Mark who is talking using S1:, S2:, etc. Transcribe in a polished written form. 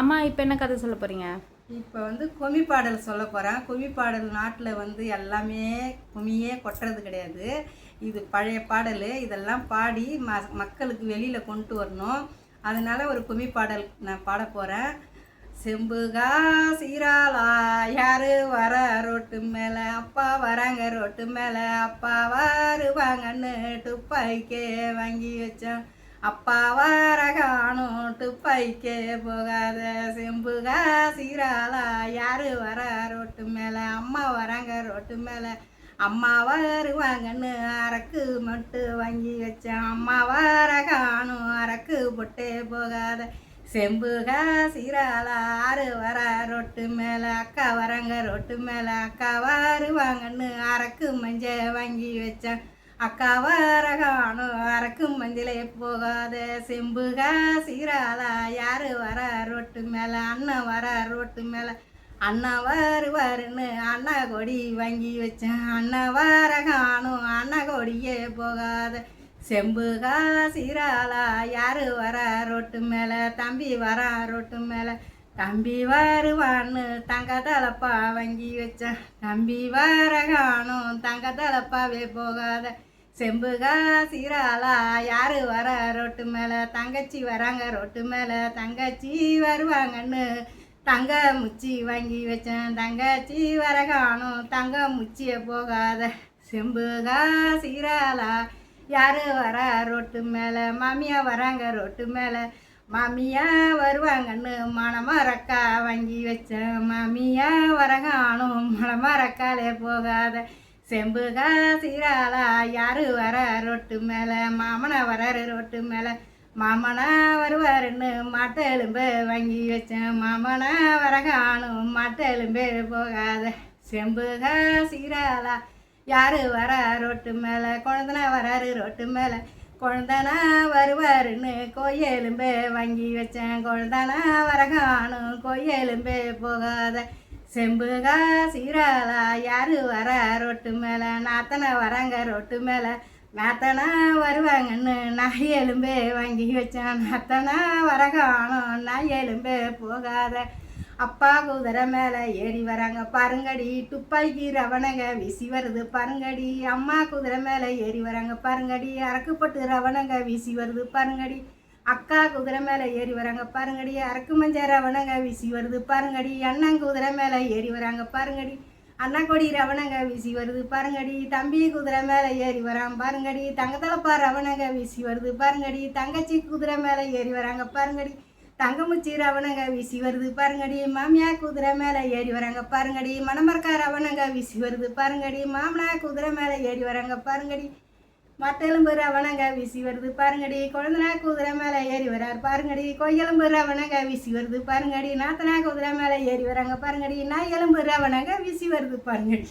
S1: அம்மா இப்போ என்ன கதை சொல்ல போகிறீங்க?
S2: இப்போ கும்மி பாடல் சொல்ல போகிறேன். கும்மி பாடல் நாட்டில் எல்லாமே கும்மியே கொட்டுறது கிடையாது. இது பழைய பாடல். இதெல்லாம் பாடி மக்களுக்கு வெளியில் கொண்டு வரணும். அதனால் ஒரு கும்மி பாடல் நான் பாட போகிறேன். செம்புகா சீராளா யாரு வர ரோட்டு மேலே, அப்பா வராங்க ரோட்டு மேலே, அப்பா வருவாங்கன்னு துப்பாக்கே வாங்கி வச்சேன். அப்பா வர காணும் துப்பாய்க்கே போகாத, செம்புகா சீராளா யாரு வர ரோட்டு மேலே, அம்மா வராங்க ரோட்டு மேலே, அம்மா வருவாங்கன்னு அரக்கு மட்டும் வாங்கி வச்சேன். அம்மா வர காணும் அரக்கு பொட்டே போகாத, செம்புகா சீராளா யாரு வர ரோட்டு மேலே, அக்கா வராங்க ரோட்டு மேலே, அக்கா வருவாங்கன்னு அரக்கு மஞ்ச வாங்கி வச்சேன். அக்கா வர காணும் அரக்கு மஞ்சளே போகாத, செம்புகா சீராளா யாரு வர ரோட்டு மேலே, அண்ணன் வர ரோட்டு மேலே, அண்ணா வருவாருன்னு அண்ணா கொடி வாங்கி வச்சேன். அண்ணா வர காணும் அண்ணா கொடியே போகாத, செம்புகா சீராளா யாரு வர ரோட்டு மேலே, தம்பி வர ரோட்டு மேலே, தம்பி வருவான்னு தங்க தலப்பா வாங்கி வச்சேன். தம்பி வர காணும் தங்க தலப்பாவே போகாத, செம்புகா சீராளா யாரு வர ரோட்டு மேலே, தங்கச்சி வராங்க ரோட்டு மேலே, தங்கச்சி வருவாங்கன்னு தங்க முச்சி வாங்கி வச்சேன். தங்கச்சி வர காணும் தங்க முச்சியை போகாத, செம்புகா சீராளா யாரு வர ரோட்டு மேலே, மாமியா வராங்க ரோட்டு மேலே, மாமியா வருவாங்கன்னு மணமரக்கா வாங்கி வச்சேன். மாமியா வர காணும் மணமரக்காலே போகாத, செம்புகா சீராளா யாரு வர ரோட்டு மேலே, மாமனை வராரு ரோட்டு மேலே, மாமனா வருவாருன்னு மாட்டை எலும்பு வாங்கி வச்சேன். மாமனா வர காணும் மாட்டை எலும்பு போகாத, செம்புகா சீராளா யாரு வர ரோட்டு மேலே, குழந்தனா வராரு ரோட்டு மேலே, குழந்தனா வருவாருன்னு கோயிலும்பு வாங்கி வச்சேன். குழந்தனா வர காணும் கோயிலும்பு போகாத, செம்புகா சீராளா யாரு வர ரோட்டு மேலே, நாத்தனை வராங்க ரோட்டு மேலே, நாத்தனா வருவாங்கன்னு நாய் எலும்பே வாங்கி வச்சேன். நாத்தனா வர காணும் நாய் எலும்பே போகாத, அப்பா குதிரை மேலே ஏறி வராங்க பாருங்கடி, துப்பாக்கி ரவணங்க வீசி வருது பாருங்கடி, அம்மா குதிரை மேலே ஏறி வராங்க பாருங்கடி, அரக்குப்பட்டு ரவணங்க வீசி வருது பாருங்கடி, அக்கா குதிரை மேலே ஏறி வராங்க பாருங்கடி, அரக்கு மஞ்ச ரவணங்க வீசி வருது பாருங்கடி, அண்ணன் குதிரை மேலே ஏறி வராங்க பாருங்கடி, அண்ணா கொடி ரவணங்க வீசி வருது பாருங்கடி, தம்பி குதிரை மேலே ஏறி வராங்க பாருங்கடி, தங்கத்தலப்பா ரவணங்க வீசி வருது பாருங்கடி, தங்கச்சி குதிரை மேலே ஏறி வராங்க பாருங்கடி, தங்கமுச்சி ரவணங்க வீசி வருது பாருங்கடி, மாமியா குதிரை மேலே ஏறி வராங்க பாருங்கடி, மணமரக்கா ரவணங்க வீசி வருது பாருங்கடி, மாமனா குதிரை மேலே ஏறி வராங்க பாருங்கடி, மட்டெலும்பு ரவணங்க வீசி வருது பாருங்கடி, குழந்தனா குதிரை மேலே ஏறி வராரு பாருங்கடி, கொய்யெலும்பு ரவணங்க வீசி வருது பாருங்கடி, நாத்தனா குதிரை மேலே ஏறி வராங்க பாருங்கடி, நாய் எலும்பு ரவணங்க வீசி வருது பாருங்கடி.